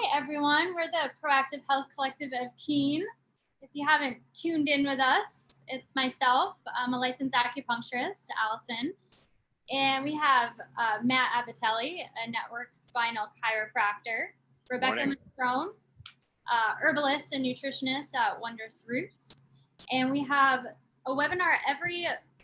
Hi, everyone. We're the Proactive Health Collective of Keene. If you haven't tuned in with us, it's myself. I'm a licensed acupuncturist, Allison. And we have Matt Abatelli, a network spinal chiropractor, Rebecca McCrone, herbalist and nutritionist at Wondrous Roots. And we have a webinar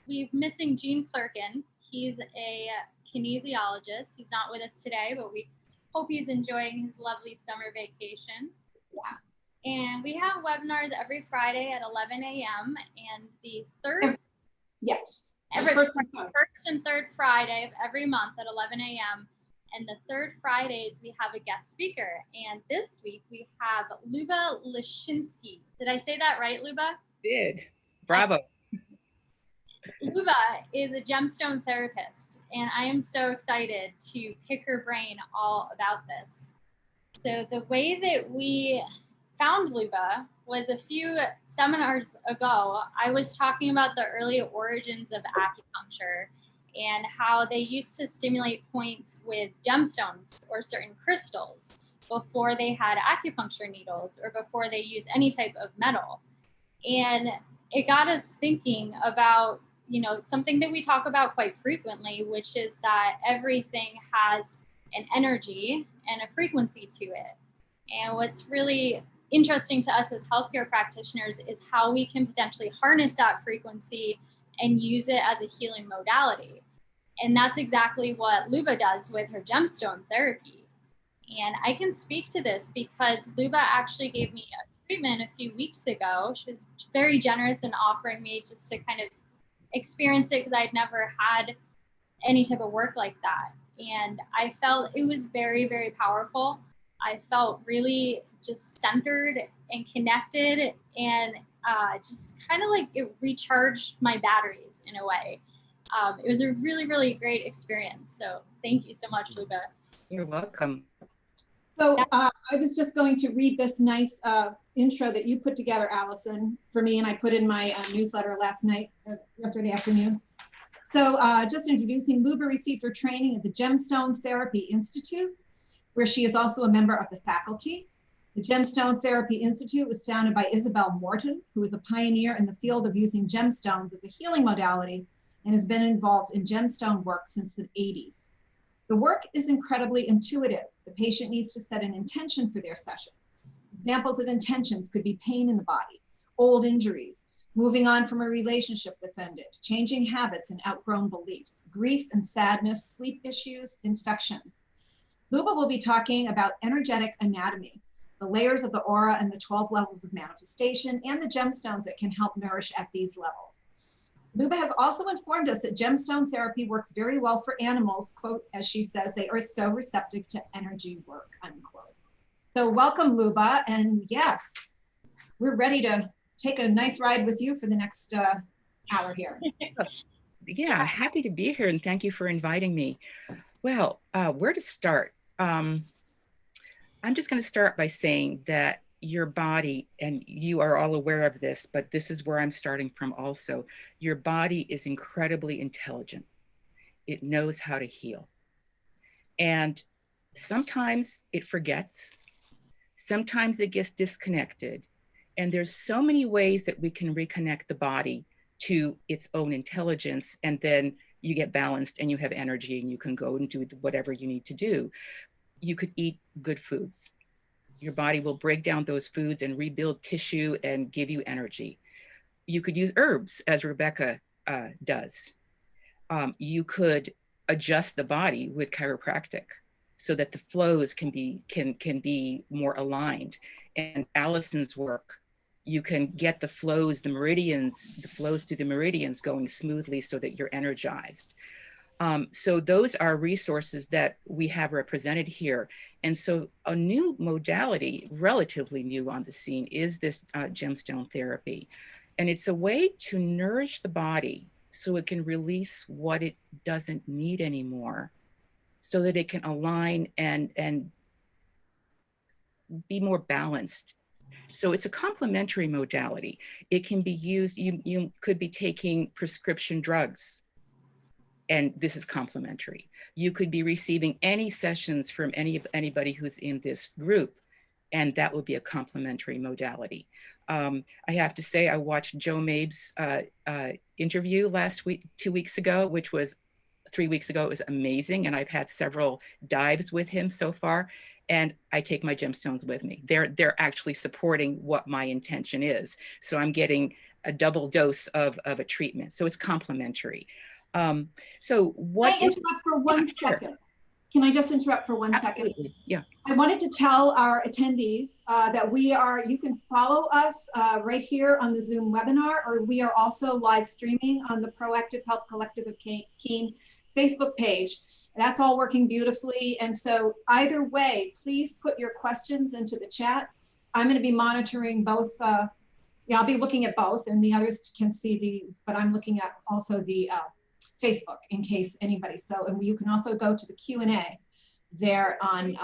we're missing Gene Clerkin. He's a kinesiologist. He's not with us today, but we hope he's enjoying his lovely summer vacation. Yeah. And we have webinars every Friday at 11 a.m. and the first and third Friday of every month at 11 a.m. And the third Fridays, we have a guest speaker. And this week, we have Luba Lischynsky. Did I say that right, Luba? Did. Bravo. Luba is a gemstone therapist, and I am so excited to pick her brain all about this. So the way that we found Luba was a few seminars ago. I was talking about the early origins of acupuncture and how they used to stimulate points with gemstones or certain crystals before they had acupuncture needles or before they used any type of metal. And it got us thinking about, something that we talk about quite frequently, which is that everything has an energy and a frequency to it. And what's really interesting to us as healthcare practitioners is how we can potentially harness that frequency and use it as a healing modality. And that's exactly what Luba does with her gemstone therapy. And I can speak to this because Luba actually gave me a treatment a few weeks ago. She was very generous in offering me just to kind of experience it because I'd never had any type of work like that. And I felt it was very, very powerful. I felt really just centered and connected and just kind of like it recharged my batteries in a way. It was a really, really great experience. So thank you so much, Luba. You're welcome. So I was just going to read this nice intro that you put together, Allison, for me, and I put in my newsletter yesterday afternoon. So just introducing, Luba received her training at the Gemstone Therapy Institute, where she is also a member of the faculty. The Gemstone Therapy Institute was founded by Isabelle Morton, who is a pioneer in the field of using gemstones as a healing modality and has been involved in gemstone work since the 80s. The work is incredibly intuitive. The patient needs to set an intention for their session. Examples of intentions could be pain in the body, old injuries, moving on from a relationship that's ended, changing habits and outgrown beliefs, grief and sadness, sleep issues, infections. Luba will be talking about energetic anatomy, the layers of the aura and the 12 levels of manifestation, and the gemstones that can help nourish at these levels. Luba has also informed us that gemstone therapy works very well for animals, quote, as she says, they are so receptive to energy work, unquote. So welcome, Luba, and yes, we're ready to take a nice ride with you for the next hour here. Yeah, happy to be here, and thank you for inviting me. Well, where to start? I'm just going to start by saying that your body, and you are all aware of this, but this is where I'm starting from also. Your body is incredibly intelligent. It knows how to heal. And sometimes it forgets. Sometimes it gets disconnected. And there's so many ways that we can reconnect the body to its own intelligence, and then you get balanced and you have energy and you can go and do whatever you need to do. You could eat good foods. Your body will break down those foods and rebuild tissue and give you energy. You could use herbs, as Rebecca does. You could adjust the body with chiropractic so that the flows can be more aligned. And Allison's work, you can get the flows through the meridians going smoothly so that you're energized. So those are resources that we have represented here. And so a new modality, relatively new on the scene, is this gemstone therapy. And it's a way to nourish the body so it can release what it doesn't need anymore, so that it can align and be more balanced. So it's a complementary modality. It can be used, you could be taking prescription drugs, and this is complementary. You could be receiving any sessions from anybody who's in this group, and that will be a complementary modality. I have to say, I watched Joe Mabe's interview last week, 2 weeks ago, which was 3 weeks ago. It was amazing. And I've had several dives with him so far. And I take my gemstones with me. They're actually supporting what my intention is. So I'm getting a double dose of a treatment. So it's complementary. So what— Can I interrupt for one second? Can I just interrupt for one second? Absolutely. Yeah. I wanted to tell our attendees that you can follow us right here on the Zoom webinar, or we are also live streaming on the Proactive Health Collective of Keene Facebook page. That's all working beautifully. And so either way, please put your questions into the chat. I'm going to be monitoring both. Yeah, I'll be looking at both, and the others can see these, but I'm looking at also the Facebook in case anybody. So, and you can also go to the Q&A there on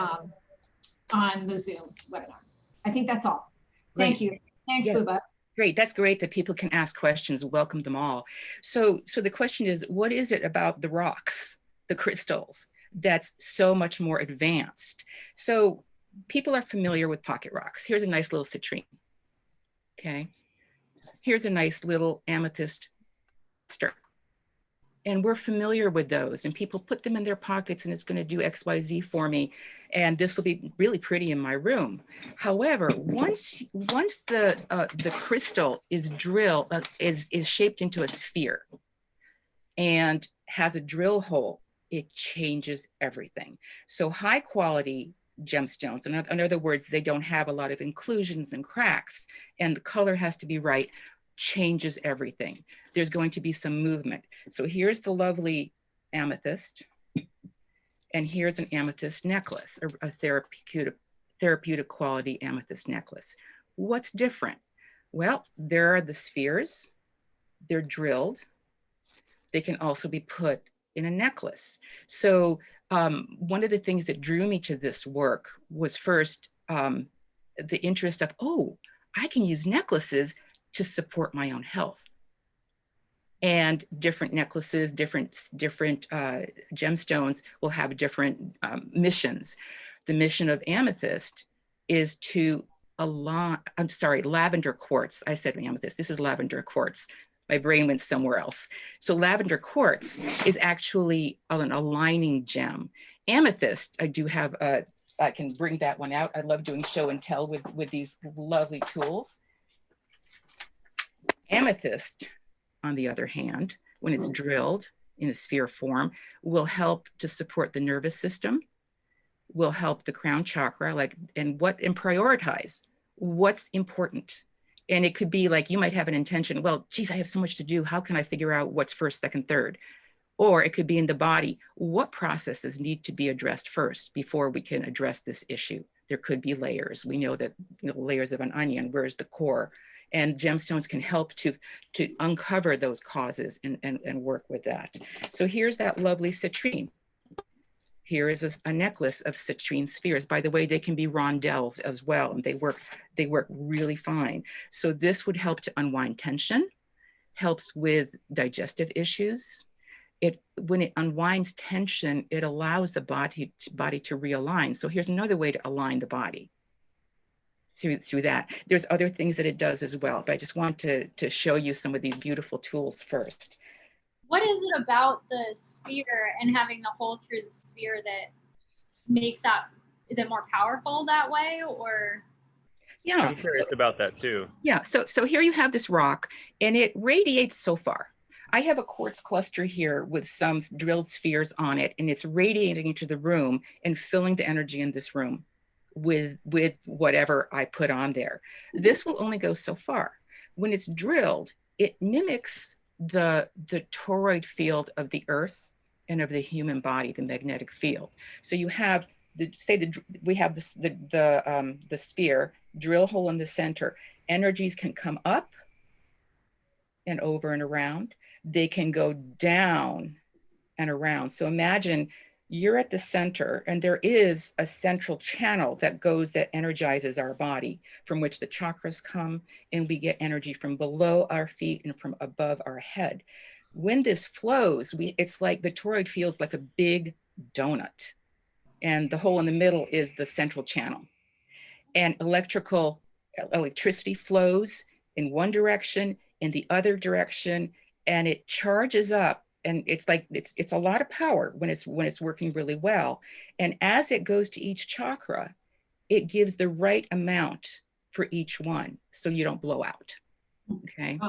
the Zoom webinar. I think that's all. Thank you. Thanks, yeah. Luba. Great. That's great that people can ask questions. Welcome them all. So the question is, what is it about the rocks, the crystals, that's so much more advanced? So people are familiar with pocket rocks. Here's a nice little citrine. Okay. Here's a nice little amethyst star. And we're familiar with those, and people put them in their pockets, and it's going to do XYZ for me. And this will be really pretty in my room. However, once the crystal is drilled, is shaped into a sphere and has a drill hole, it changes everything. So high quality gemstones, in other words, they don't have a lot of inclusions and cracks, and the color has to be right, changes everything. There's going to be some movement. So here's the lovely amethyst, and here's an amethyst necklace, a therapeutic quality amethyst necklace. What's different? Well, there are the spheres, they're drilled. They can also be put in a necklace. So one of the things that drew me to this work was first the interest of, oh, I can use necklaces to support my own health. And different necklaces, different gemstones will have different missions. The mission of amethyst is to align, lavender quartz. I said amethyst, this is lavender quartz. My brain went somewhere else. So lavender quartz is actually an aligning gem. Amethyst, I do have, I can bring that one out. I love doing show and tell with these lovely tools. Amethyst, on the other hand, when it's drilled in a sphere form, will help to support the nervous system, will help the crown chakra, and prioritize what's important. And it could be like, you might have an intention, well, geez, I have so much to do. How can I figure out what's first, second, third? Or it could be in the body. What processes need to be addressed first before we can address this issue? There could be layers. We know that layers of an onion, where's the core? And gemstones can help to uncover those causes and work with that. So here's that lovely citrine. Here is a necklace of citrine spheres. By the way, they can be rondelles as well, and they work really fine. So this would help to unwind tension, helps with digestive issues. When it unwinds tension, it allows the body to realign. So here's another way to align the body through that. There's other things that it does as well, but I just want to show you some of these beautiful tools first. What is it about the sphere and having the hole through the sphere that makes that, is it more powerful that way, or? Yeah, I'm curious about that too. Yeah, so here you have this rock, and it radiates so far. I have a quartz cluster here with some drilled spheres on it, and it's radiating into the room and filling the energy in this room with whatever I put on there. This will only go so far. When it's drilled, it mimics the toroid field of the earth and of the human body, the magnetic field. So you have we have the sphere, drill hole in the center. Energies can come up and over and around. They can go down and around. So imagine you're at the center, and there is a central channel that energizes our body, from which the chakras come, and we get energy from below our feet and from above our head. When this flows, it's like the toroid feels like a big donut, and the hole in the middle is the central channel. and electricity flows in one direction, in the other direction, and it charges up. And it's like, it's a lot of power when it's working really well. And as it goes to each chakra, it gives the right amount for each one, so you don't blow out. Okay.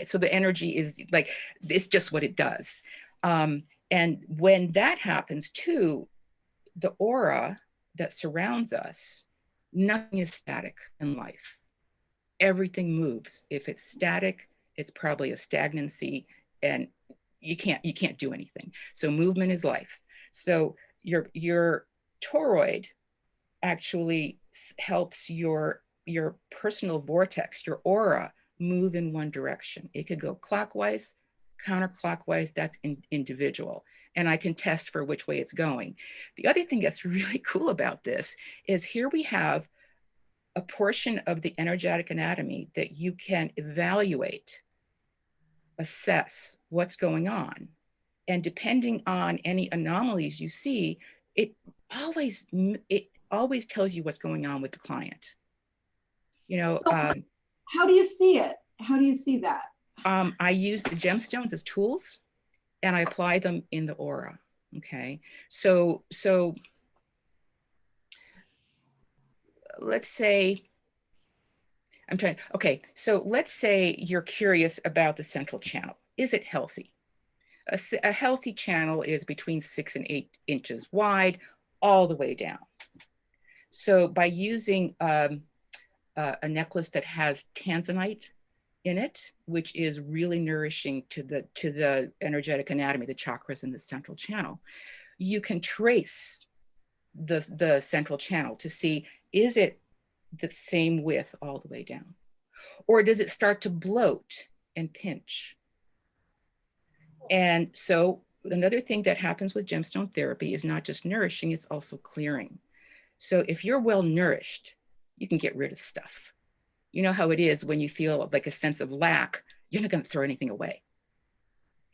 So the energy is like, it's just what it does. And when that happens too, the aura that surrounds us, nothing is static in life. Everything moves. If it's static, it's probably a stagnancy, and you can't do anything. So movement is life. So your toroid actually helps your personal vortex, your aura, move in one direction. It could go clockwise, counterclockwise, that's individual. And I can test for which way it's going. The other thing that's really cool about this is here we have a portion of the energetic anatomy that you can evaluate, assess what's going on. And depending on any anomalies you see, it always tells you what's going on with the client. You know, so how do you see it? How do you see that? I use the gemstones as tools, and I apply them in the aura. Okay, so let's say so let's say you're curious about the central channel. Is it healthy? A healthy channel is between 6 and 8 inches wide, all the way down. So by using a necklace that has tanzanite in it, which is really nourishing to the energetic anatomy, the chakras in the central channel, you can trace the central channel to see, is it the same width all the way down? Or does it start to bloat and pinch? And so another thing that happens with gemstone therapy is not just nourishing, it's also clearing. So if you're well nourished, you can get rid of stuff. You know how it is when you feel like a sense of lack, you're not going to throw anything away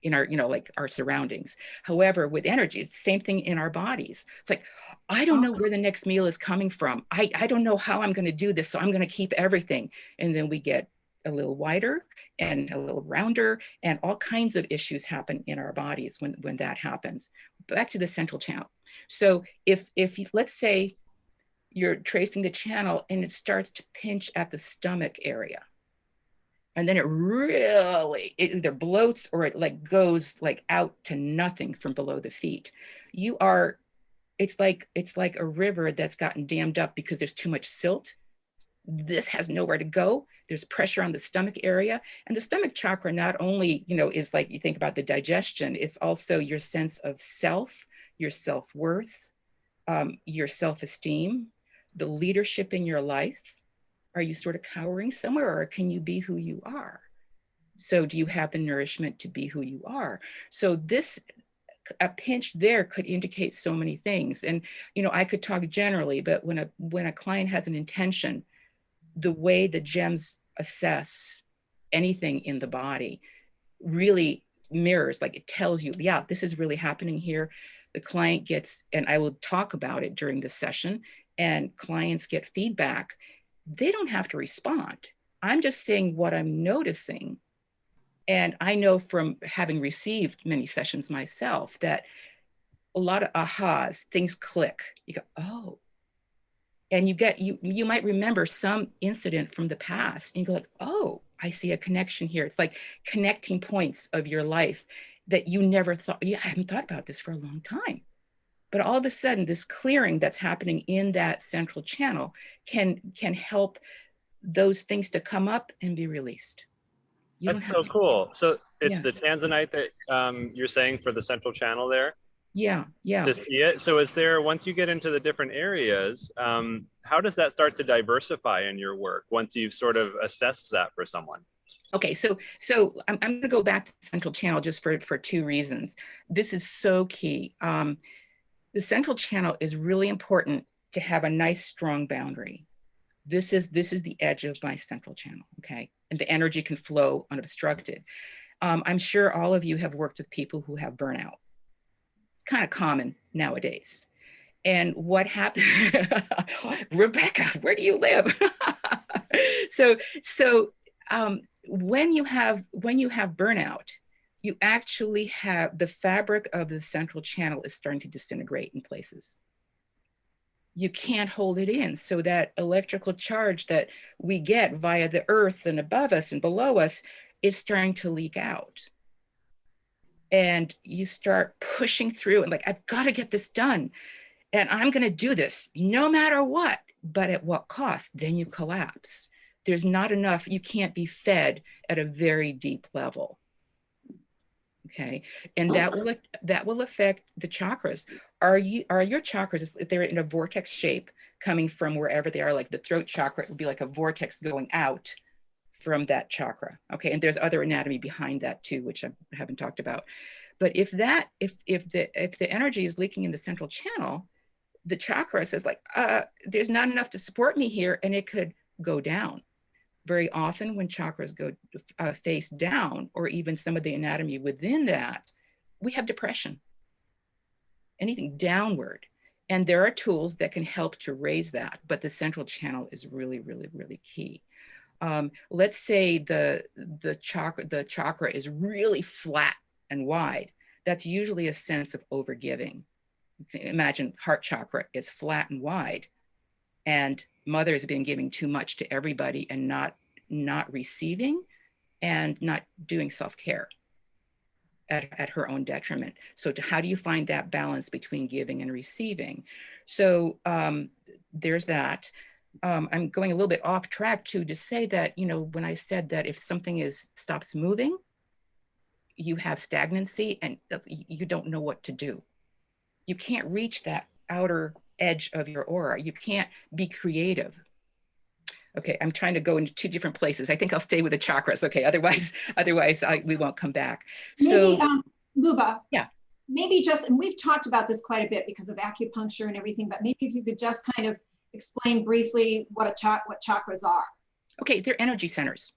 in our, like our surroundings. However, with energy, it's the same thing in our bodies. It's like, I don't know where the next meal is coming from. I don't know how I'm going to do this, so I'm going to keep everything. And then we get a little wider and a little rounder, and all kinds of issues happen in our bodies when that happens. Back to the central channel. So if let's say you're tracing the channel and it starts to pinch at the stomach area, and then it either bloats or it like goes like out to nothing from below the feet. It's like a river that's gotten dammed up because there's too much silt. This has nowhere to go. There's pressure on the stomach area. And the stomach chakra not only, is like, you think about the digestion, it's also your sense of self, your self-worth, your self-esteem, the leadership in your life. Are you sort of cowering somewhere, or can you be who you are? So do you have the nourishment to be who you are? So a pinch there could indicate so many things. And, I could talk generally, but when a client has an intention, the way the gems assess anything in the body really mirrors, like it tells you, yeah, this is really happening here. The client gets, and I will talk about it during the session, and clients get feedback. They don't have to respond. I'm just saying what I'm noticing. And I know from having received many sessions myself that a lot of ahas, things click. You go, oh. And you might remember some incident from the past and you go like, oh, I see a connection here. It's like connecting points of your life that you never thought, I haven't thought about this for a long time. But all of a sudden, this clearing that's happening in that central channel can help those things to come up and be released. That's so cool. So it's the tanzanite that you're saying for the central channel there? Yeah. To see it. So is there, once you get into the different areas, how does that start to diversify in your work once you've sort of assessed that for someone? Okay, so I'm going to go back to the central channel just for 2 reasons. This is so key. The central channel is really important to have a nice, strong boundary. This is the edge of my central channel, okay? And the energy can flow unobstructed. I'm sure all of you have worked with people who have burnout. Kind of common nowadays. And what happened, Rebecca, where do you live? so when you have burnout, you actually have the fabric of the central channel is starting to disintegrate in places. You can't hold it in. So that electrical charge that we get via the earth and above us and below us is starting to leak out. And you start pushing through and like, I've got to get this done. And I'm going to do this no matter what, but at what cost? Then you collapse. There's not enough. You can't be fed at a very deep level. Okay, and that will affect the chakras. Are your chakras? They're in a vortex shape coming from wherever they are. Like the throat chakra, it would be like a vortex going out from that chakra. Okay, and there's other anatomy behind that too, which I haven't talked about. But if the energy is leaking in the central channel, the chakra says like, there's not enough to support me here, and it could go down. Very often when chakras go face down, or even some of the anatomy within that, we have depression, anything downward. And there are tools that can help to raise that, but the central channel is really, really, really key. Let's say the chakra is really flat and wide. That's usually a sense of overgiving. Imagine heart chakra is flat and wide, and mother's been giving too much to everybody and not receiving and not doing self-care at her own detriment. So how do you find that balance between giving and receiving? So there's that. I'm going a little bit off track too, to say that, you know, when I said that if something stops moving, you have stagnancy and you don't know what to do. You can't reach that outer edge of your aura. You can't be creative. Okay, I'm trying to go into two different places. I think I'll stay with the chakras. Okay, otherwise we won't come back. Maybe, So, Luba. Yeah. Maybe just, and we've talked about this quite a bit because of acupuncture and everything, but maybe if you could just kind of explain briefly what chakras are. Okay, they're energy centers.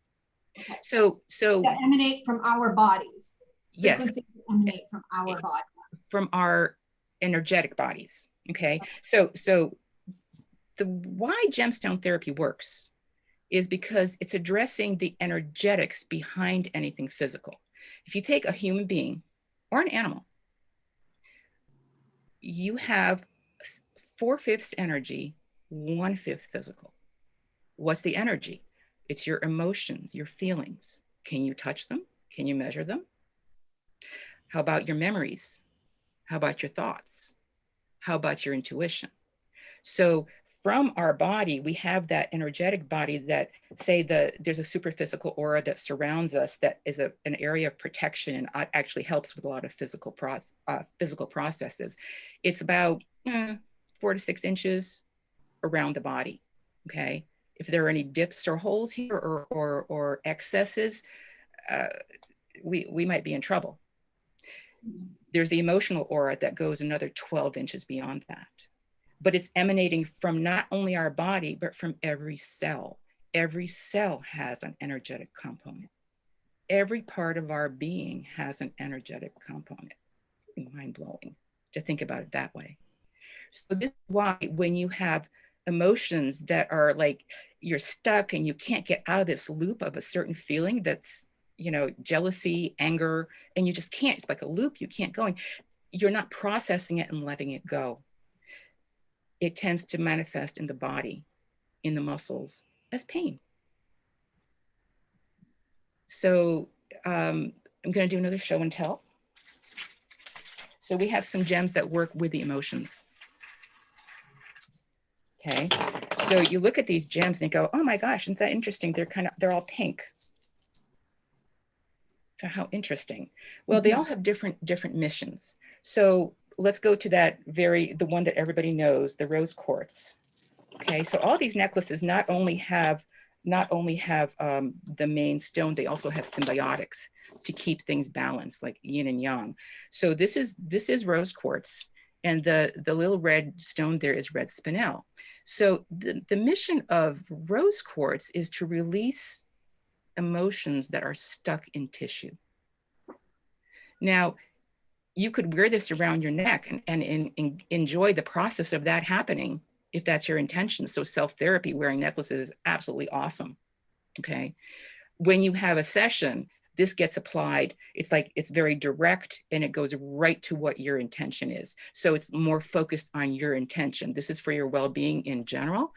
Okay. So that emanate from our bodies. Yes. Emanate from our bodies. From our energetic bodies. Okay. So the why gemstone therapy works is because it's addressing the energetics behind anything physical. If you take a human being or an animal, you have 4/5 energy, 1/5 physical. What's the energy? It's your emotions, your feelings. Can you touch them? Can you measure them? How about your memories? How about your thoughts? How about your intuition? So from our body, we have that energetic body that say there's a superphysical aura that surrounds us that is an area of protection and actually helps with a lot of physical processes. It's about 4 to 6 inches around the body, okay? If there are any dips or holes here or excesses, we might be in trouble. There's the emotional aura that goes another 12 inches beyond that. But it's emanating from not only our body, but from every cell. Every cell has an energetic component. Every part of our being has an energetic component. It's mind-blowing to think about it that way. So this is why when you have emotions that are like you're stuck and you can't get out of this loop of a certain feeling that's, you know, jealousy, anger, and you just can't, it's like a loop, you can't go, you're not processing it and letting it go. It tends to manifest in the body, in the muscles, as pain. So I'm going to do another show and tell. So we have some gems that work with the emotions. Okay, so you look at these gems and go, oh my gosh, isn't that interesting? They're all pink. So how interesting. Well, they all have different missions. So let's go to the one that everybody knows, the rose quartz. Okay, so all these necklaces not only have the main stone, they also have symbiotics to keep things balanced, like yin and yang. So this is rose quartz, and the little red stone there is red spinel. So the mission of rose quartz is to release emotions that are stuck in tissue. Now, you could wear this around your neck and enjoy the process of that happening if that's your intention. So self-therapy, wearing necklaces is absolutely awesome. Okay. When you have a session, this gets applied. It's like, it's very direct and it goes right to what your intention is. So it's more focused on your intention. This is for your well-being in general.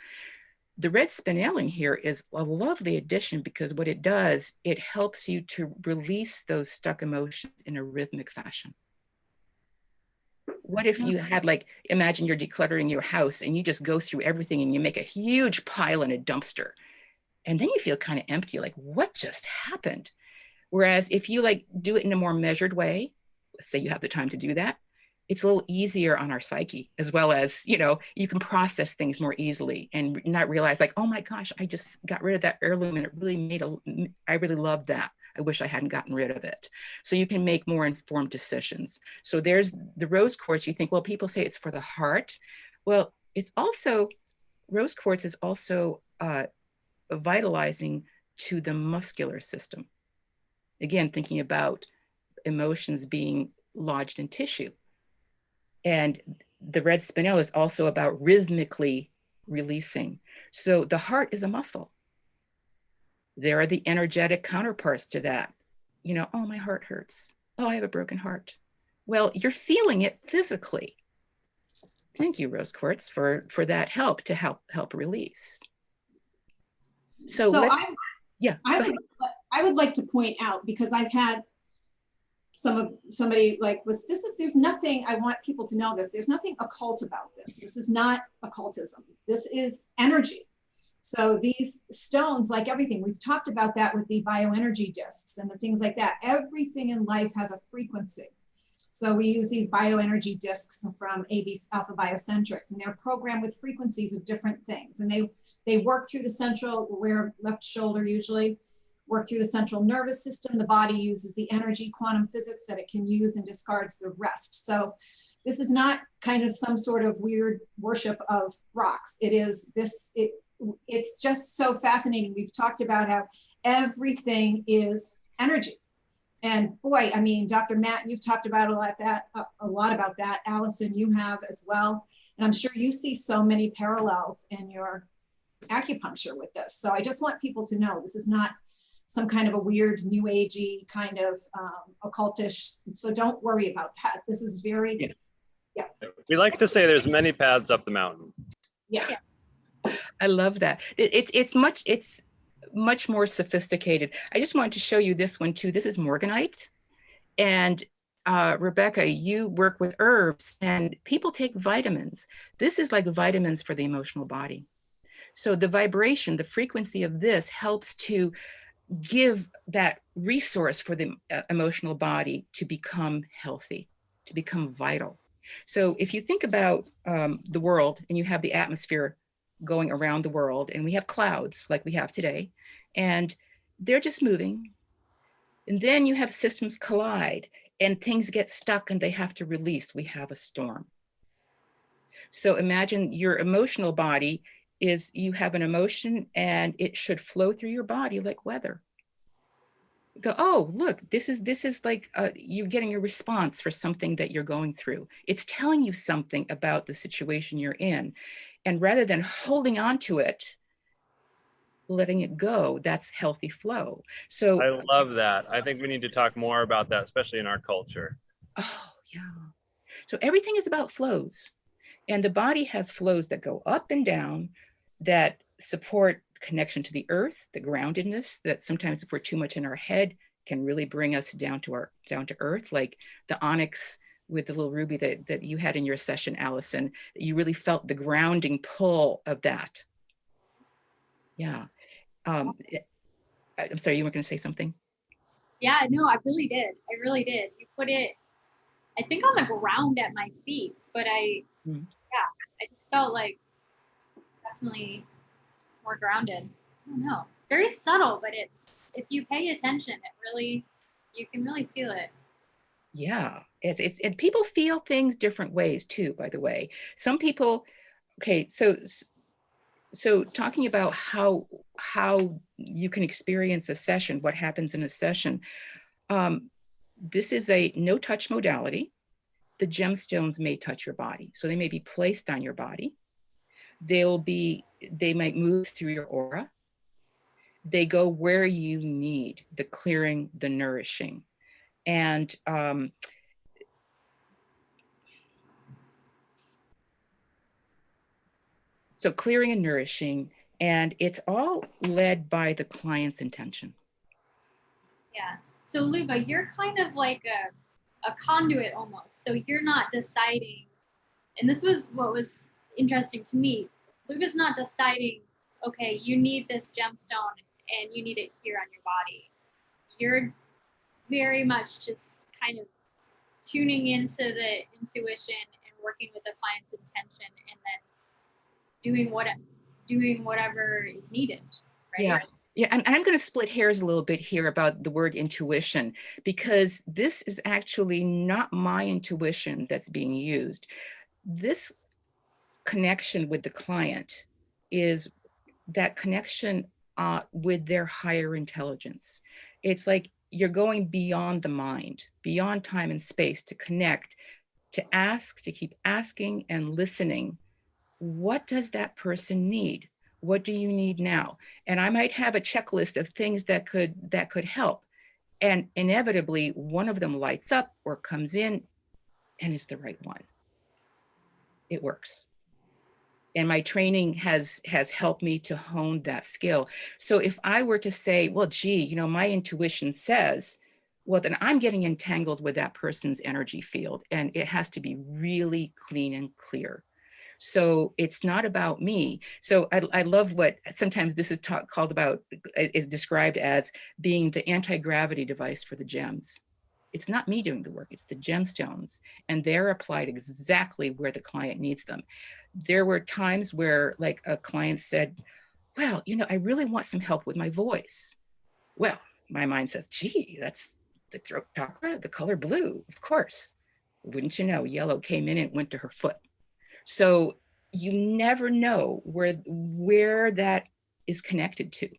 The red spinel here is a lovely addition because what it does, it helps you to release those stuck emotions in a rhythmic fashion. What if you had, like, imagine you're decluttering your house and you just go through everything and you make a huge pile in a dumpster. And then you feel kind of empty, like, what just happened? Whereas if you like do it in a more measured way, let's say you have the time to do that, it's a little easier on our psyche, as well as, you know, you can process things more easily and not realize like, oh my gosh, I just got rid of that heirloom and it really made I really loved that. I wish I hadn't gotten rid of it. So you can make more informed decisions. So there's the rose quartz. You think, well, people say it's for the heart. Well, it's also, rose quartz is also vitalizing to the muscular system. Again, thinking about emotions being lodged in tissue. And the red spinel is also about rhythmically releasing. So the heart is a muscle. There are the energetic counterparts to that. You know, oh, my heart hurts. Oh, I have a broken heart. Well, you're feeling it physically. Thank you, rose quartz, for that help to help release. So I would like to point out, because I've had somebody like there's nothing, I want people to know this, there's nothing occult about this. This is not occultism. This is energy. So these stones, like everything, we've talked about that with the bioenergy discs and the things like that. Everything in life has a frequency. So we use these bioenergy discs from Alpha Biocentrics, and they're programmed with frequencies of different things. And they work through the central, where left shoulder usually, work through the central nervous system. The body uses the energy quantum physics that it can use and discards the rest. So this is not kind of some sort of weird worship of rocks. It is this, it's just so fascinating. We've talked about how everything is energy. And boy, I mean, Dr. Matt, you've talked about a lot about that. Allison, you have as well. And I'm sure you see so many parallels in your acupuncture with this. So I just want people to know this is not some kind of a weird new agey kind of occultish. So don't worry about that. This is very, yeah. We like to say there's many paths up the mountain. Yeah. I love that. It's much more sophisticated. I just wanted to show you this one too. This is morganite. And Rebecca, you work with herbs and people take vitamins. This is like vitamins for the emotional body. So the vibration, the frequency of this helps to give that resource for the emotional body to become healthy, to become vital. So if you think about the world and you have the atmosphere going around the world and we have clouds like we have today, and they're just moving. And then you have systems collide and things get stuck and they have to release. We have a storm. So imagine your emotional body is, you have an emotion and it should flow through your body like weather. Go, oh, look, this is like you're getting a response for something that you're going through. It's telling you something about the situation you're in. And rather than holding on to it, letting it go, that's healthy flow. So I love that. I think we need to talk more about that, especially in our culture. Oh, yeah. So everything is about flows. And the body has flows that go up and down that support connection to the earth, the groundedness that sometimes if we're too much in our head can really bring us down to earth, like the onyx with the little ruby that you had in your session, Allison, you really felt the grounding pull of that. Yeah. I'm sorry, you were going to say something? Yeah, no, I really did. I really did. You put it, I think, on the ground at my feet, but I just felt like definitely more grounded. I don't know. Very subtle, but it's, if you pay attention, it really, you can really feel it. Yeah, and people feel things different ways too, by the way. Some people, okay, so talking about how you can experience a session, what happens in a session. This is a no touch modality. the gemstones may touch your body. So they may be placed on your body. They might move through your aura. They go where you need the clearing, the nourishing. And so clearing and nourishing, and it's all led by the client's intention. Yeah. So Luba, you're kind of like a conduit almost. So you're not deciding, and this was what was interesting to me. Luba's not deciding, okay, you need this gemstone and you need it here on your body. You're very much just kind of tuning into the intuition and working with the client's intention, and then doing whatever is needed, right? Yeah. Yeah, and I'm going to split hairs a little bit here about the word intuition, because this is actually not my intuition that's being used. This connection with the client is that connection with their higher intelligence. It's like you're going beyond the mind, beyond time and space to connect, to ask, to keep asking and listening. What does that person need? What do you need now? And I might have a checklist of things that could help. And inevitably, one of them lights up or comes in and is the right one. It works. And my training has helped me to hone that skill. So if I were to say, well, gee, you know, my intuition says, well, then I'm getting entangled with that person's energy field, and it has to be really clean and clear. So it's not about me. So I love what sometimes this is is described as being the anti-gravity device for the gems. It's not me doing the work, it's the gemstones, and they're applied exactly where the client needs them. There were times where like a client said, well, you know, I really want some help with my voice. Well, my mind says, gee, that's the throat chakra, the color blue, of course. Wouldn't you know, yellow came in and went to her foot. So you never know where that is connected to.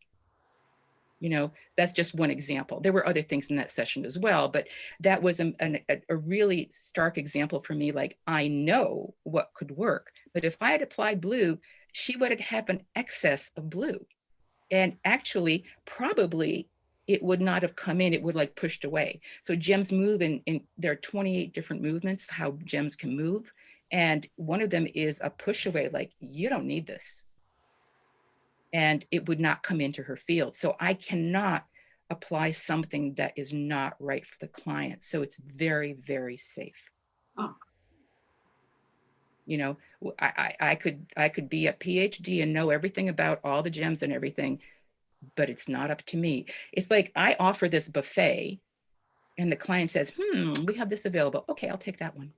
You know, that's just one example. There were other things in that session as well, but that was a really stark example for me. Like, I know what could work, but if I had applied blue, she would have had an excess of blue. And actually, probably it would not have come in, it would like pushed away. So gems move in there are 28 different movements, how gems can move. And one of them is a push away, like, you don't need this. And it would not come into her field. So I cannot apply something that is not right for the client. So it's very, very safe. Oh. You know, I could be a PhD and know everything about all the gems and everything, but it's not up to me. It's like I offer this buffet and the client says, we have this available. Okay, I'll take that one.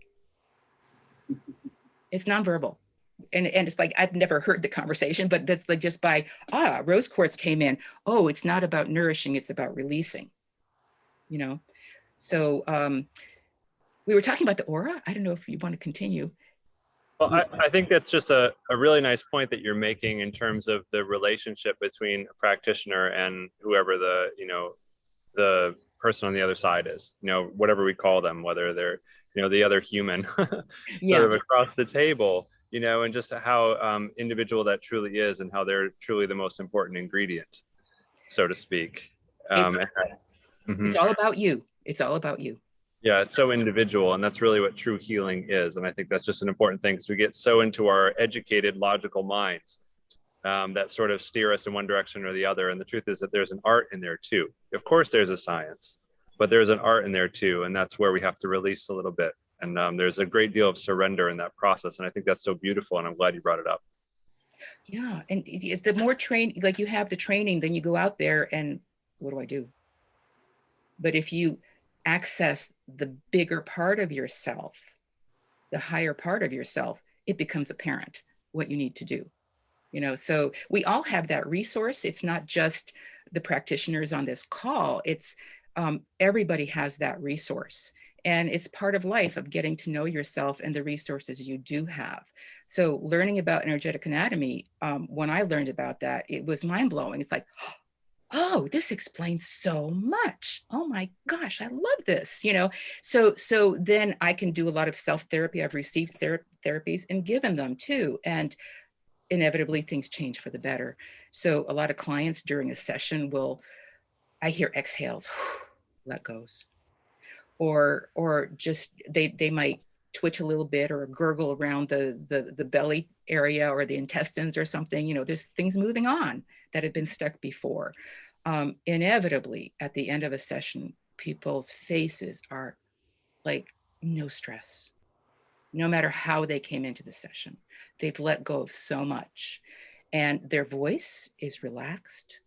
It's nonverbal. And it's like, I've never heard the conversation, but that's like just by, rose quartz came in. Oh, it's not about nourishing, it's about releasing, you know? So we were talking about the aura. I don't know if you want to continue. Well, I think that's just a really nice point that you're making in terms of the relationship between a practitioner and whoever the person on the other side is, you know, whatever we call them, whether they're, you know, the other human sort of across the table, you know, and just how individual that truly is and how they're truly the most important ingredient, so to speak. It's all about you. It's all about you. Yeah, it's so individual, and that's really what true healing is. And I think that's just an important thing, because we get so into our educated, logical minds that sort of steer us in one direction or the other. And the truth is that there's an art in there too. Of course, there's a science, but there's an art in there too. And that's where we have to release a little bit. And there's a great deal of surrender in that process. And I think that's so beautiful. And I'm glad you brought it up. Yeah. And the more like you have the training, then you go out there and what do I do? But if you access the bigger part of yourself, the higher part of yourself, it becomes apparent what you need to do. You know, so we all have that resource. It's not just the practitioners on this call. It's everybody has that resource. And it's part of life, of getting to know yourself and the resources you do have. So learning about energetic anatomy, when I learned about that, it was mind blowing. It's like, oh, this explains so much. Oh my gosh, I love this, you know? So then I can do a lot of self-therapy. I've received therapies and given them too. And inevitably things change for the better. So a lot of clients during a session I hear exhales, let goes. Or just they might twitch a little bit or gurgle around the belly area or the intestines or something. You know, there's things moving on that have been stuck before. Inevitably, at the end of a session, people's faces are like no stress, no matter how they came into the session. They've let go of so much, and their voice is relaxed.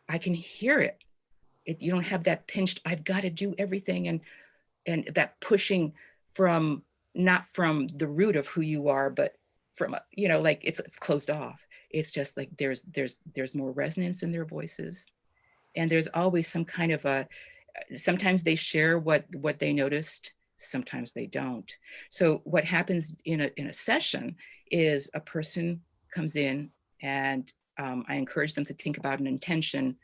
I can hear it. You don't have that pinched, I've got to do everything, and that pushing from, not from the root of who you are, but from, you know, like it's closed off. It's just like there's more resonance in their voices, and there's always some kind of sometimes they share what they noticed, sometimes they don't. So what happens in a session is a person comes in, and I encourage them to think about an intention,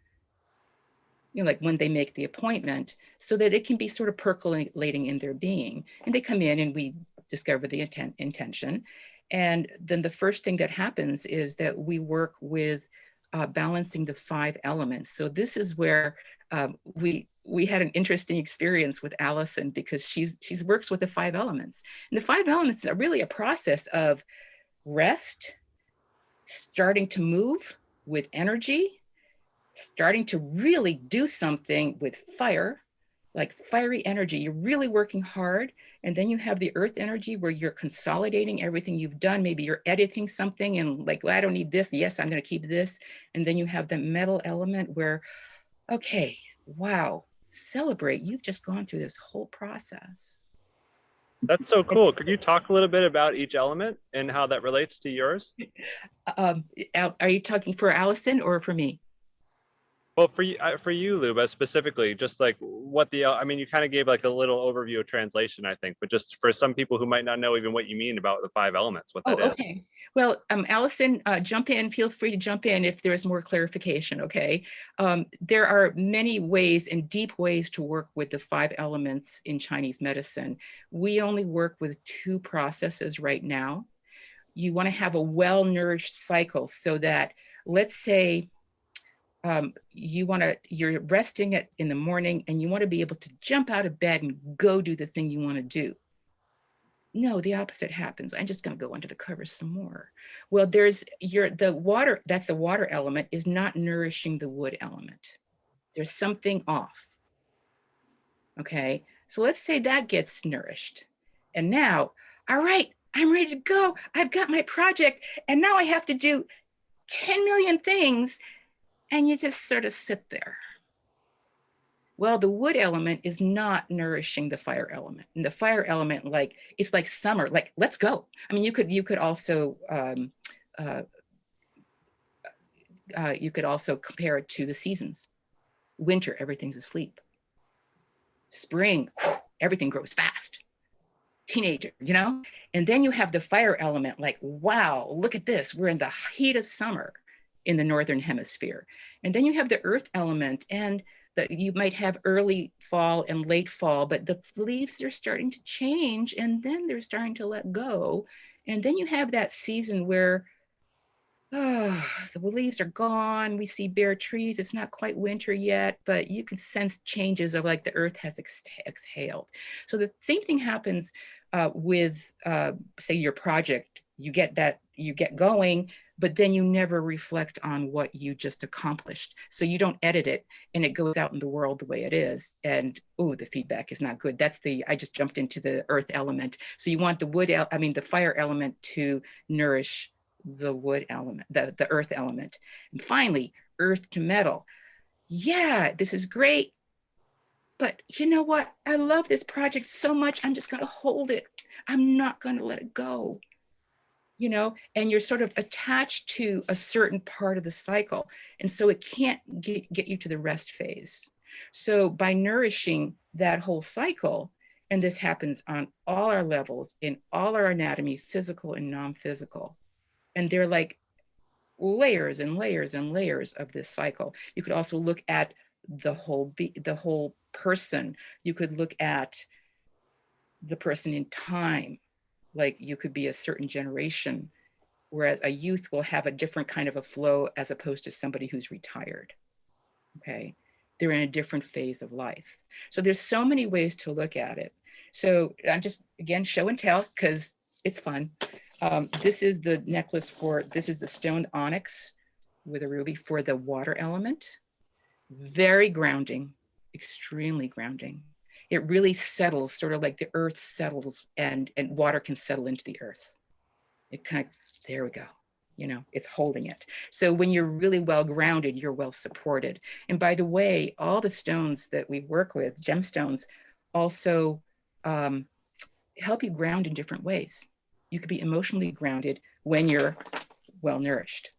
you know, like when they make the appointment, so that it can be sort of percolating in their being. And they come in and we discover the intention. And then the first thing that happens is that we work with balancing the 5 elements. So this is where we had an interesting experience with Allison, because she's works with the 5 elements. And the 5 elements are really a process of rest, starting to move with energy, starting to really do something with fire, like fiery energy. You're really working hard. And then you have the earth energy where you're consolidating everything you've done. Maybe you're editing something and like, well, I don't need this. Yes, I'm going to keep this. And then you have the metal element where, okay, wow, celebrate. You've just gone through this whole process. That's so cool. Could you talk a little bit about each element and how that relates to yours? Are you talking for Allison or for me? Well, for you, Luba, specifically, just like what I mean, you kind of gave like a little overview of translation, I think, but just for some people who might not know even what you mean about the 5 elements, what that is. Okay. Well, Allison, jump in. Feel free to jump in if there's more clarification, okay? There are many ways and deep ways to work with the 5 elements in Chinese medicine. We only work with 2 processes right now. You want to have a well-nourished cycle so that, let's say, you're resting it in the morning and you want to be able to jump out of bed and go do the thing you want to do. No, the opposite happens. I'm just going to go under the covers some more. Well, the water, that's the water element, is not nourishing the wood element. There's something off. Okay, so let's say that gets nourished. And now, all right, I'm ready to go. I've got my project, and now I have to do 10 million things. And you just sort of sit there. Well, the wood element is not nourishing the fire element. And the fire element, like, it's like summer, like, let's go. I mean, you could also compare it to the seasons. Winter, everything's asleep. Spring, everything grows fast. Teenager, you know? And then you have the fire element, like, wow, look at this. We're in the heat of summer in the Northern Hemisphere. And then you have the earth element, and you might have early fall and late fall, but the leaves are starting to change, and then they're starting to let go. And then you have that season where the leaves are gone. We see bare trees. It's not quite winter yet, but you can sense changes of like the earth has exhaled. So the same thing happens with, say, your project. You get going, but then you never reflect on what you just accomplished. So you don't edit it and it goes out in the world the way it is. And oh, the feedback is not good. I just jumped into the earth element. So you want the fire element to nourish the wood element, the earth element. And finally, earth to metal. Yeah, this is great. But you know what? I love this project so much. I'm just going to hold it. I'm not going to let it go. You know, and you're sort of attached to a certain part of the cycle. And so it can't get you to the rest phase. So by nourishing that whole cycle, and this happens on all our levels, in all our anatomy, physical and non-physical, and they're like layers and layers and layers of this cycle. You could also look at the whole person. You could look at the person in time, like you could be a certain generation, whereas a youth will have a different kind of a flow as opposed to somebody who's retired. Okay, they're in a different phase of life. So there's so many ways to look at it. So I'm just, again, show and tell because it's fun. This is the necklace this is the stone onyx with a ruby for the water element. Very grounding, extremely grounding. It really settles, sort of like the earth settles and water can settle into the earth. It kind of, there we go. You know, it's holding it. So when you're really well grounded, you're well supported. And by the way, all the stones that we work with, gemstones, also help you ground in different ways. You could be emotionally grounded when you're well nourished.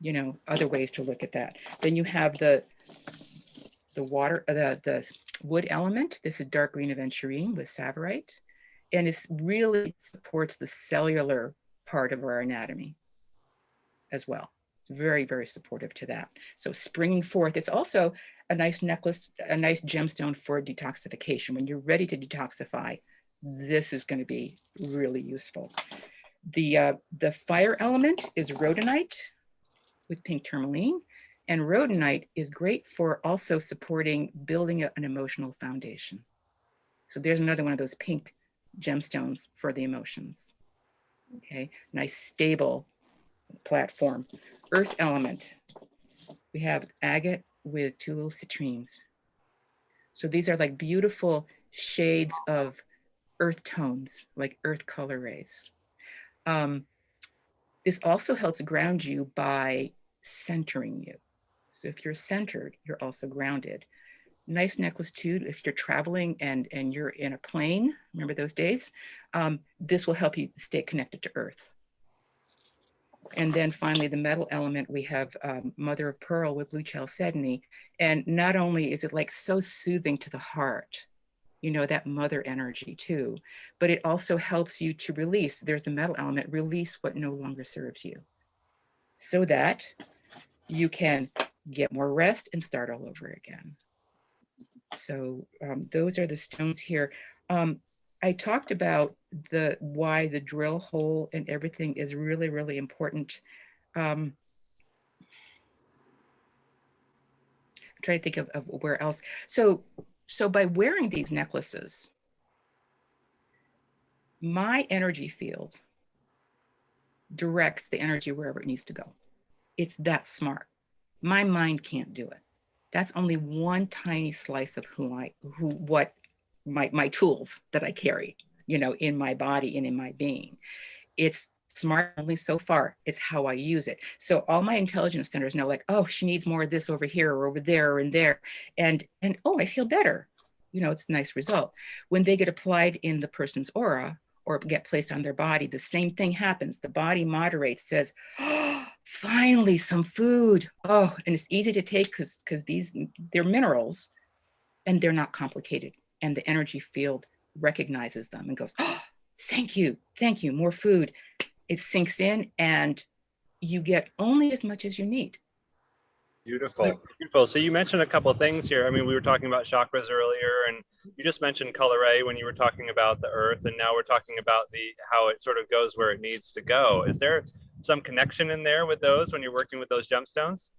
You know, other ways to look at that. Then you have the wood element. This is dark green aventurine with savarite. And it really supports the cellular part of our anatomy as well. It's very, very supportive to that. So springing forth, it's also a nice necklace, a nice gemstone for detoxification. When you're ready to detoxify, this is going to be really useful. The fire element is rhodonite with pink tourmaline. And rhodonite is great for also supporting building an emotional foundation. So there's another one of those pink gemstones for the emotions. Okay, nice stable platform. Earth element, we have agate with two little citrines. So these are like beautiful shades of earth tones, like earth color rays. This also helps ground you by centering you. So if you're centered, you're also grounded. Nice necklace too, if you're traveling and you're in a plane, remember those days? This will help you stay connected to earth. And then finally, the metal element, we have mother of pearl with blue chalcedony. And not only is it like so soothing to the heart, you know, that mother energy too, but it also helps you to release, there's the metal element, release what no longer serves you so that you can get more rest and start all over again. So those are the stones here. I talked about why the drill hole and everything is really, really important. I'm trying to think of where else. So by wearing these necklaces, my energy field directs the energy wherever it needs to go. It's that smart. My mind can't do it. That's only one tiny slice of what my tools that I carry, you know, in my body and in my being. It's smart only so far. It's how I use it. So all my intelligence centers know, like, oh, she needs more of this over here or over there and there. And oh, I feel better. You know, it's a nice result. When they get applied in the person's aura or get placed on their body, the same thing happens. The body moderates, says, oh, finally some food. Oh, and it's easy to take because they're minerals and they're not complicated. And the energy field recognizes them and goes, oh, thank you, more food. It sinks in and you get only as much as you need. Beautiful, beautiful. So you mentioned a couple of things here. I mean, we were talking about chakras earlier, and you just mentioned color ray when you were talking about the earth, and now we're talking about how it sort of goes where it needs to go. Is there some connection in there with those when you're working with those gemstones?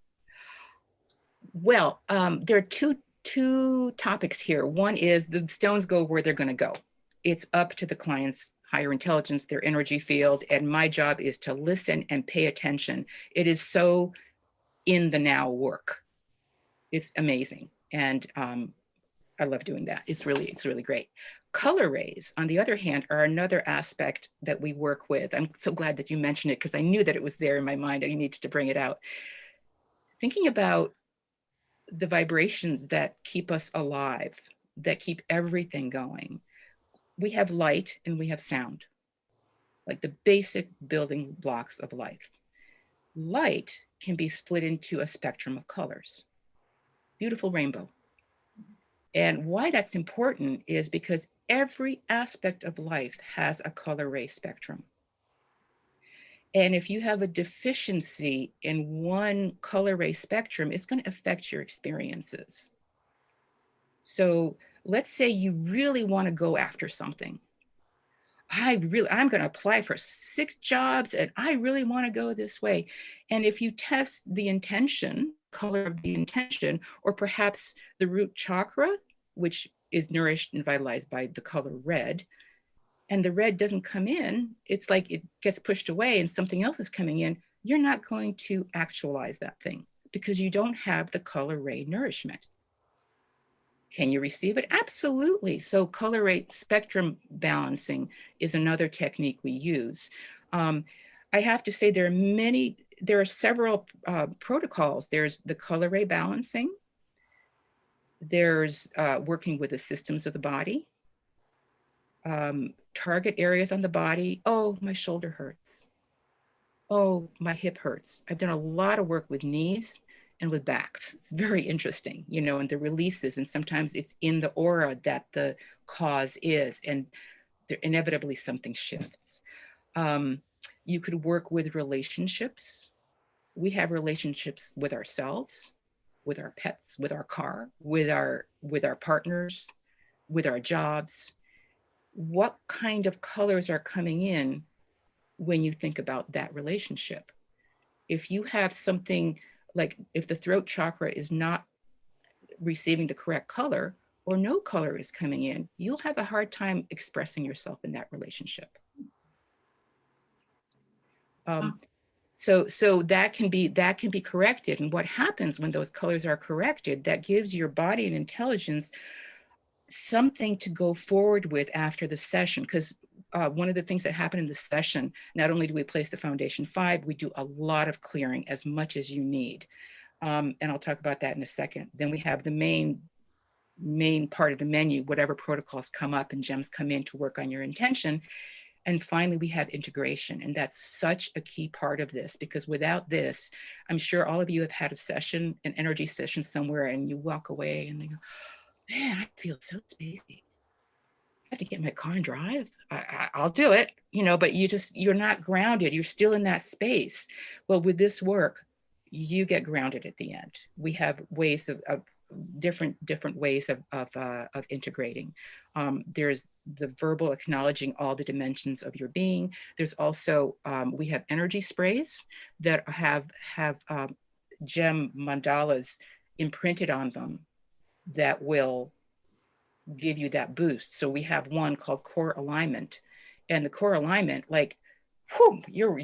Well, there are two topics here. One is the stones go where they're going to go. It's up to the client's higher intelligence, their energy field, and my job is to listen and pay attention. It is so in the now work. It's amazing. And I love doing that. It's really great. Color rays, on the other hand, are another aspect that we work with. I'm so glad that you mentioned it because I knew that it was there in my mind. I needed to bring it out. Thinking about the vibrations that keep us alive, that keep everything going. We have light and we have sound, like the basic building blocks of life. Light can be split into a spectrum of colors. Beautiful rainbow. And why that's important is because every aspect of life has a color ray spectrum. And if you have a deficiency in one color ray spectrum, it's going to affect your experiences. So let's say you really want to go after something. I'm going to apply for 6 jobs and I really want to go this way. And if you test the intention, color of the intention, or perhaps the root chakra, which is nourished and vitalized by the color red, and the red doesn't come in, it's like it gets pushed away and something else is coming in, you're not going to actualize that thing because you don't have the color ray nourishment. Can you receive it? Absolutely. So color rate spectrum balancing is another technique we use. I have to say there are several protocols. There's the color ray balancing. There's working with the systems of the body. Target areas on the body. Oh, my shoulder hurts. Oh, my hip hurts. I've done a lot of work with knees and with backs. It's very interesting, you know, and the releases, and sometimes it's in the aura that the cause is, and there, inevitably something shifts. You could work with relationships. We have relationships with ourselves, with our pets, with our car, with our partners, with our jobs. What kind of colors are coming in when you think about that relationship? If you have something like, if the throat chakra is not receiving the correct color or no color is coming in, you'll have a hard time expressing yourself in that relationship. So that can be corrected. And what happens when those colors are corrected, that gives your body and intelligence something to go forward with after the session. Because one of the things that happen in the session, not only do we place the foundation 5, we do a lot of clearing, as much as you need. And I'll talk about that in a second. Then we have the main part of the menu, whatever protocols come up and gems come in to work on your intention. And finally, we have integration. And that's such a key part of this, because without this, I'm sure all of you have had a session, an energy session somewhere, and you walk away and they go, man, I feel so spacey. I have to get in my car and drive. I'll do it, you know, but you're not grounded. You're still in that space. Well, with this work, you get grounded at the end. We have ways of different ways of integrating. There's the verbal acknowledging all the dimensions of your being. There's also, we have energy sprays that have gem mandalas imprinted on them that will give you that boost. So we have one called core alignment, and the core alignment, like, whew, you're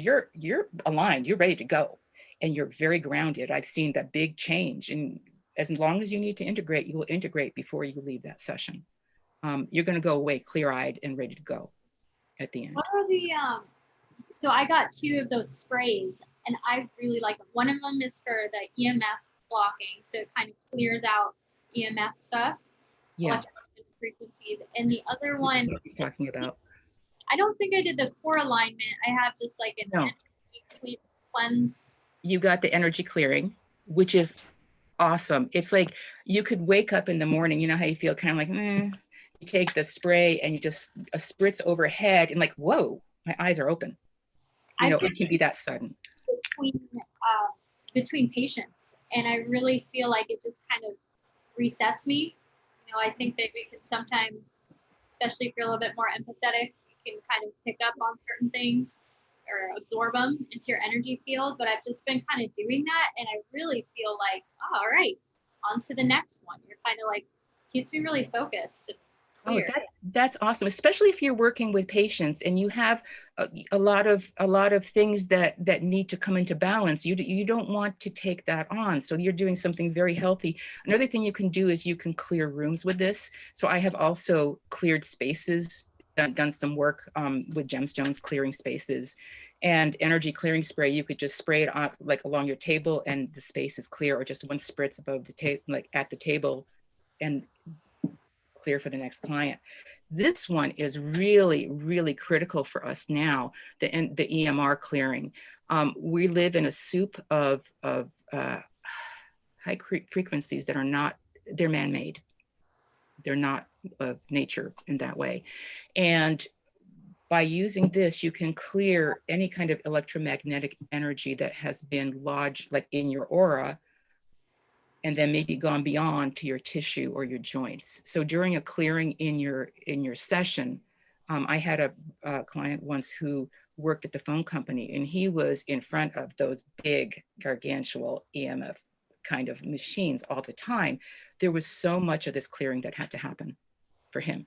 aligned, you're ready to go, and you're very grounded. I've seen that big change, and as long as you need to integrate, you will integrate before you leave that session. You're going to go away clear-eyed and ready to go at the end. What are the so I got 2 of those sprays and I really like them. One of them is for the EMF blocking, so it kind of clears out EMF stuff, Yeah, frequencies. And the other one, what he's talking about. I don't think I did the core alignment. I have just like an energy cleanse. You got the energy clearing, which is awesome. It's like you could wake up in the morning, you know how you feel, kind of like, you take the spray and you just a spritz overhead and like, whoa, my eyes are open. You know, it can be that sudden. Between patients, and I really feel like it just kind of resets me. You know, I think that we can sometimes, especially if you're a little bit more empathetic, you can kind of pick up on certain things or absorb them into your energy field. But I've just been kind of doing that, and I really feel like, oh, all right, on to the next one. You're kind of like, keeps me really focused and clear. Oh, that's awesome, especially if you're working with patients and you have a lot of things that need to come into balance. You don't want to take that on, so you're doing something very healthy. Another thing you can do is you can clear rooms with this. So I have also cleared spaces, done some work with gemstones, clearing spaces, and energy clearing spray. You could just spray it off like along your table and the space is clear, or just one spritz above the table, like at the table, and clear for the next client. This one is really, really critical for us now, the EMR clearing. We live in a soup of high frequencies that are not, they're man-made. They're not of nature in that way. And by using this, you can clear any kind of electromagnetic energy that has been lodged like in your aura, and then maybe gone beyond to your tissue or your joints. So during a clearing in your session, I had a client once who worked at the phone company, and he was in front of those big gargantuan EMF kind of machines all the time. There was so much of this clearing that had to happen for him.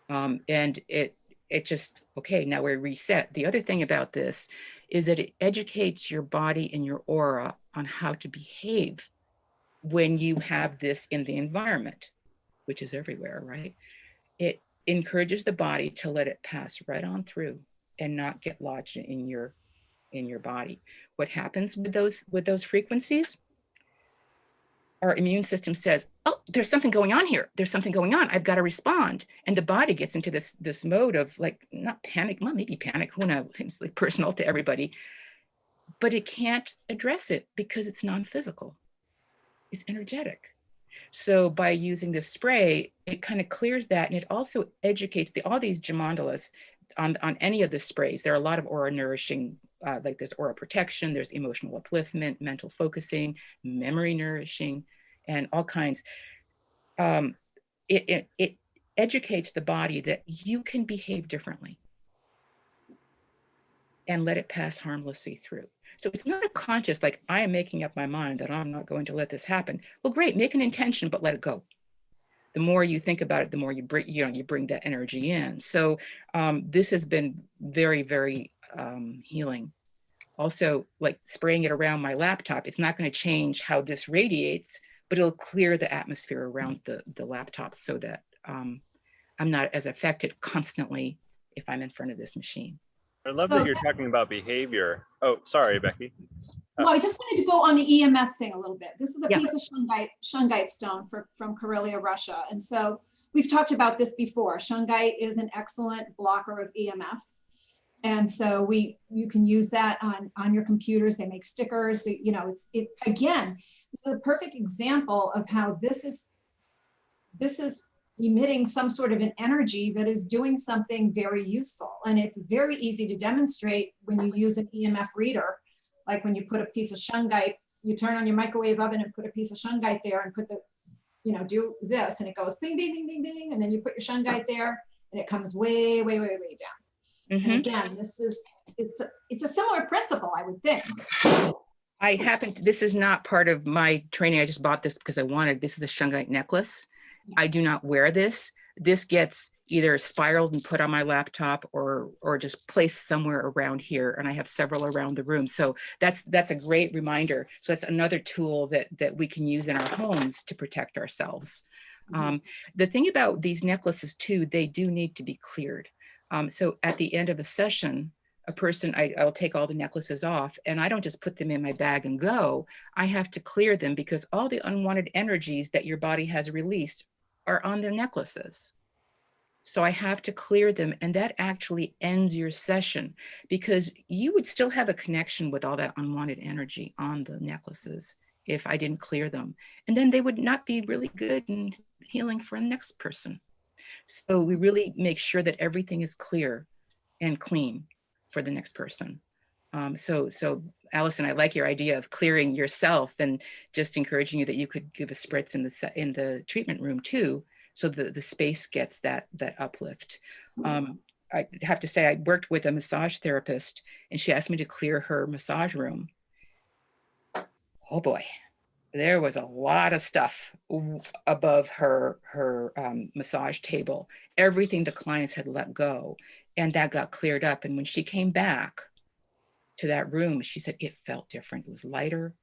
And it just, okay, now we're reset. The other thing about this is that it educates your body and your aura on how to behave when you have this in the environment, which is everywhere, right? It encourages the body to let it pass right on through and not get lodged in your body. What happens with those frequencies? Our immune system says, oh, there's something going on here. There's something going on. I've got to respond. And the body gets into this mode of like, not panic, well, maybe panic, who knows, it's like personal to everybody, but it can't address it because it's non-physical. It's energetic. So by using this spray, it kind of clears that, and it also educates all these gemandalas on any of the sprays. There are a lot of aura nourishing, like there's aura protection, there's emotional upliftment, mental focusing, memory nourishing, and all kinds. It educates the body that you can behave differently and let it pass harmlessly through. So it's not a conscious, like, I am making up my mind that I'm not going to let this happen. Well, great, make an intention, but let it go. The more you think about it, the more you bring that energy in. So this has been very, very healing. Also, like spraying it around my laptop, it's not going to change how this radiates, but it'll clear the atmosphere around the laptop so that I'm not as affected constantly if I'm in front of this machine. I love that you're talking about behavior. Oh, sorry, Becky. Well, I just wanted to go on the EMF thing a little bit. This is a piece of shungite stone from Karelia, Russia. And so we've talked about this before. Shungite is an excellent blocker of EMF. And so you can use that on your computers. They make stickers. You know, it's again, this is a perfect example of how this is emitting some sort of an energy that is doing something very useful. And it's very easy to demonstrate when you use an EMF reader. Like when you put a piece of shungite, you turn on your microwave oven and put a piece of shungite there and put do this, and it goes bing, bing, bing, bing, bing. And then you put your shungite there and it comes way, way, way, way down. Mm-hmm. And again, it's a similar principle, I would think. This is not part of my training. I just bought this because this is a shungite necklace. Yes. I do not wear this. This gets either spiraled and put on my laptop or just placed somewhere around here. And I have several around the room. So that's a great reminder. So that's another tool that we can use in our homes to protect ourselves. Mm-hmm. The thing about these necklaces too, they do need to be cleared. So at the end of a session, I'll take all the necklaces off, and I don't just put them in my bag and go. I have to clear them because all the unwanted energies that your body has released are on the necklaces. So I have to clear them, and that actually ends your session because you would still have a connection with all that unwanted energy on the necklaces if I didn't clear them. And then they would not be really good in healing for the next person. So we really make sure that everything is clear and clean for the next person. So Allison, I like your idea of clearing yourself and just encouraging you that you could give a spritz in the treatment room too, so the space gets that uplift. I have to say, I worked with a massage therapist, and she asked me to clear her massage room. Oh boy, there was a lot of stuff above her massage table. Everything the clients had let go, and that got cleared up. And when she came back to that room, she said it felt different. It was lighter,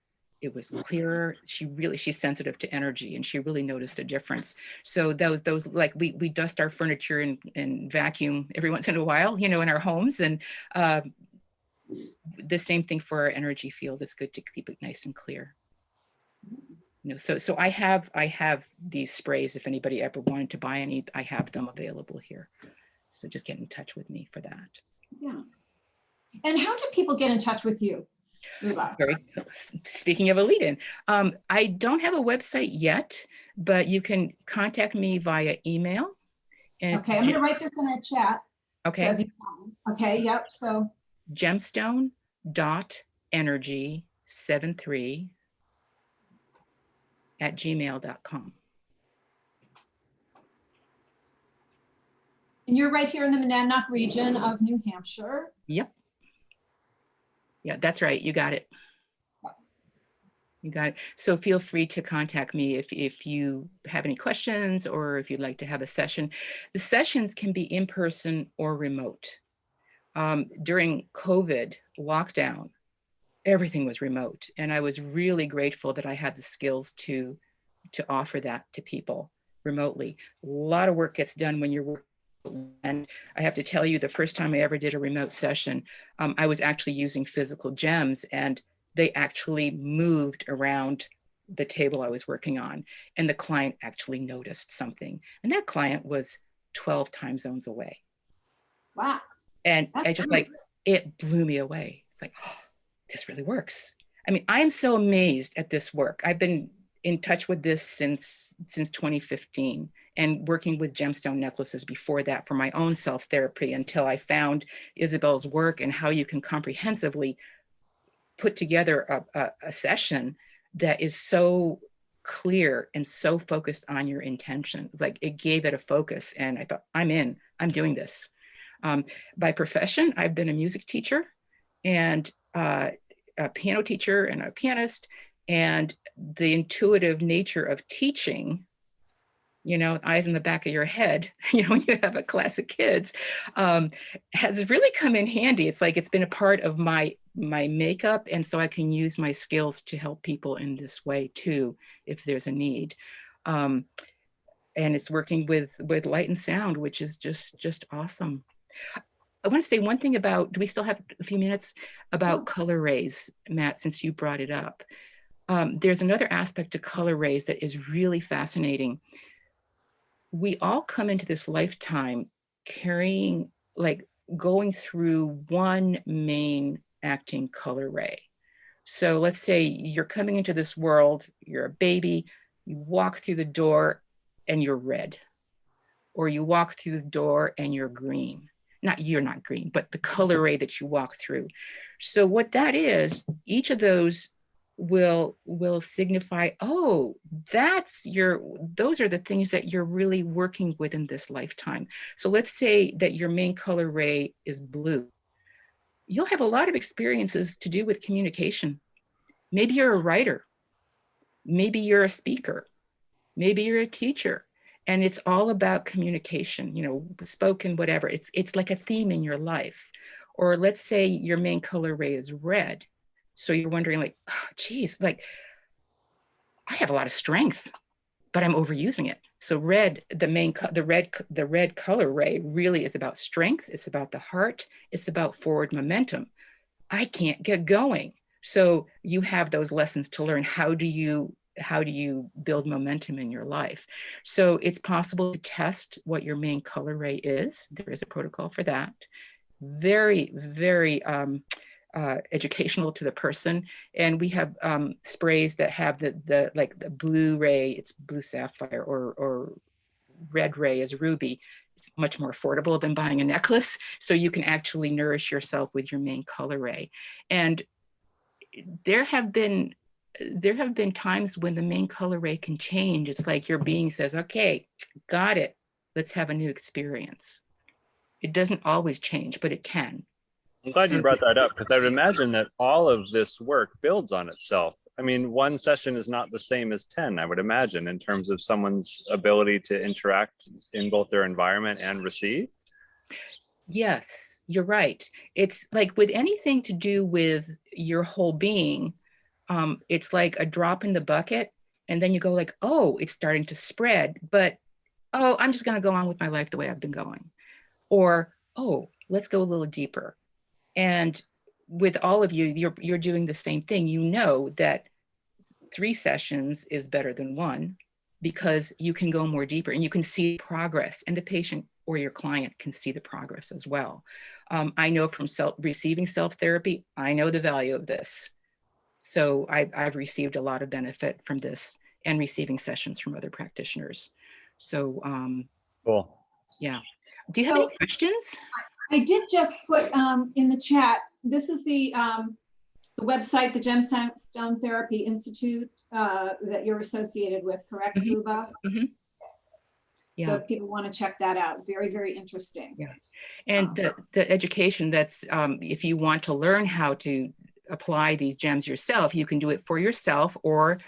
it was clearer. She's sensitive to energy, and she really noticed a difference. So those like we dust our furniture and vacuum every once in a while, in our homes, and the same thing for our energy field. It's good to keep it nice and clear. So I have these sprays. If anybody ever wanted to buy any, I have them available here. So just get in touch with me for that. Yeah. And how do people get in touch with you, Luba? Speaking of a lead-in, I don't have a website yet, but you can contact me via email. And okay, I'm going to write this in our chat. Okay. So as you, okay, yep. So gemstone.energy73@gmail.com. and you're right here in the Monadnock region of New Hampshire. Yep. Yeah, that's right. You got it. You got it. So feel free to contact me if you have any questions or if you'd like to have a session. The sessions can be in person or remote. During COVID lockdown, everything was remote. And I was really grateful that I had the skills to offer that to people remotely. A lot of work gets done when you're working. And I have to tell you, the first time I ever did a remote session, I was actually using physical gems, and they actually moved around the table I was working on. And the client actually noticed something. And that client was 12 time zones away. Wow. And I just like, it blew me away. It's like, oh, this really works. I mean, I am so amazed at this work. I've been in touch with this since 2015 and working with gemstone necklaces before that for my own self-therapy until I found Isabelle's work and how you can comprehensively put together a session that is so clear and so focused on your intention. Like it gave it a focus, and I thought, I'm doing this. By profession, I've been a music teacher and a piano teacher and a pianist, and the intuitive nature of teaching, eyes in the back of your head, when you have a class of kids, has really come in handy. It's like it's been a part of my makeup, and so I can use my skills to help people in this way too, if there's a need. And it's working with light and sound, which is just awesome. I want to say one thing about, do we still have a few minutes, about color rays, Matt, since you brought it up. There's another aspect to color rays that is really fascinating. We all come into this lifetime carrying, going through one main acting color ray. So let's say you're coming into this world, you're a baby, you walk through the door and you're red, or you walk through the door and you're green. You're not green, but the color ray that you walk through. So what that is, each of those will signify, oh, those are the things that you're really working with in this lifetime. So let's say that your main color ray is blue. You'll have a lot of experiences to do with communication. Maybe you're a writer. Maybe you're a speaker. Maybe you're a teacher. And it's all about communication, spoken, whatever. It's like a theme in your life. Or let's say your main color ray is red. So you're wondering I have a lot of strength, but I'm overusing it. So red, the red color ray really is about strength. It's about the heart. It's about forward momentum. I can't get going. So you have those lessons to learn. How do you build momentum in your life? So it's possible to test what your main color ray is. There is a protocol for that. Very, very educational to the person. And we have sprays that have the blue ray, it's blue sapphire, or red ray is ruby. It's much more affordable than buying a necklace. So you can actually nourish yourself with your main color ray. And there have been times when the main color ray can change. It's like your being says, okay, got it. Let's have a new experience. It doesn't always change, but it can. I'm glad you brought that up, because I would imagine that all of this work builds on itself. I mean, one session is not the same as 10, I would imagine, in terms of someone's ability to interact in both their environment and receive. Yes, you're right. It's like with anything to do with your whole being, it's like a drop in the bucket, and then you go like, oh, it's starting to spread, but oh, I'm just going to go on with my life the way I've been going. Or, oh, let's go a little deeper. And with all of you, you're doing the same thing. You know that 3 sessions is better than 1, because you can go more deeper and you can see progress, and the patient or your client can see the progress as well. I know from receiving self-therapy, I know the value of this. So I've received a lot of benefit from this and receiving sessions from other practitioners. So cool. Yeah. Do you have any questions? I did just put in the chat, this is the website, the Gemstone Therapy Institute that you're associated with, correct, Luba? Mm-hmm. Yes. Yeah. So if people want to check that out, very, very interesting. Yeah. And the education that's, if you want to learn how to apply these gems yourself, you can do it for yourself or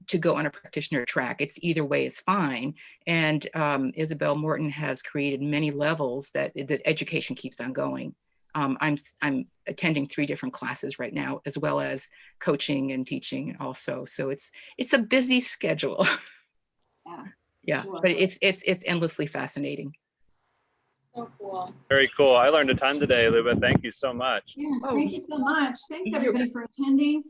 to go on a practitioner track. It's either way is fine. And Isabelle Morton has created many levels that the education keeps on going. I'm attending 3 different classes right now, as well as coaching and teaching also. So it's a busy schedule. Yeah. Yeah, Sure. but it's endlessly fascinating. So cool. Very cool. I learned a ton today, Luba. Thank you so much. Yes, Oh, thank you so much. Thanks you're everybody for attending.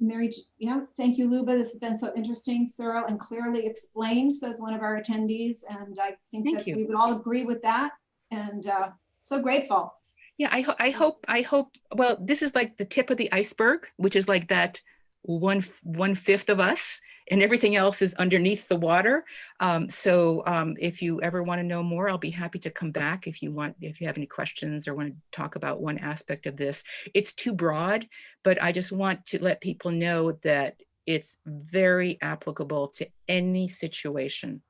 Mary, yeah, thank you, Luba. This has been so interesting, thorough, and clearly explained, says one of our attendees. And I think Thank that you. we would all agree with that. And so grateful. Yeah, I hope, well, this is like the tip of the iceberg, which is like that one fifth of us, and everything else is underneath the water. So if you ever want to know more, I'll be happy to come back if you have any questions or want to talk about one aspect of this. It's too broad, but I just want to let people know that it's very applicable to any situation.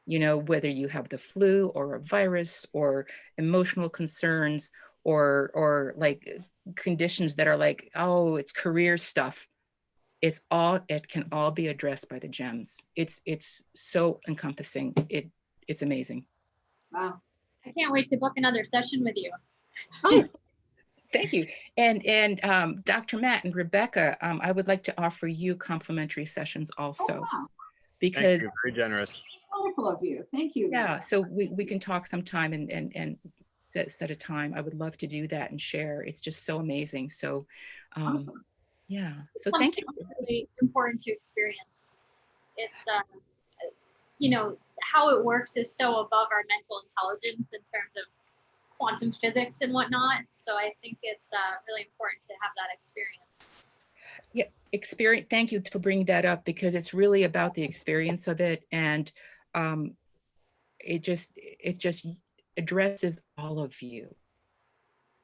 You know, whether you have the flu or a virus or emotional concerns or like conditions that are like, oh, it's career stuff. It can all be addressed by the gems. It's so encompassing. It's amazing. Wow. I can't wait to book another session with you. Oh, thank you. And Dr. Matt and Rebecca, I would like to offer you complimentary sessions also. Oh, wow. Because Thank you. Very generous. Wonderful of you. Thank you. yeah, so we can talk sometime and set a time. I would love to do that and share. It's just so amazing. So Awesome. yeah, so thank you. Really important to experience. It's you know, how it works is so above our mental intelligence in terms of quantum physics and whatnot. So I think it's really important to have that experience. Yeah, experience. Thank you for bringing that up, because it's really about the experience of it, and it just addresses all of you.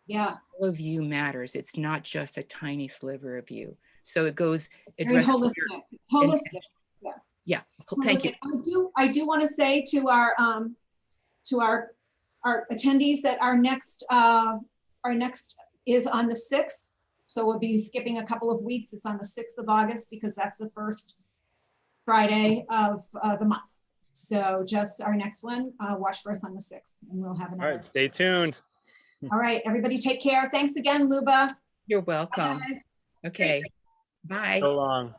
Yeah. All of you matters. It's not just a tiny sliver of you. So it goes Very holistic. It's holistic. Yeah. Yeah. Thank you. I do want to say to our attendees that our next is on the 6th. So we'll be skipping a couple of weeks. It's on the 6th of August because that's the first Friday of the month. So just our next one, watch for us on the 6th, and we'll have another. All right, stay tuned. All right, everybody take care. Thanks again, Luba. You're welcome. Bye, guys. Okay. Bye. So long.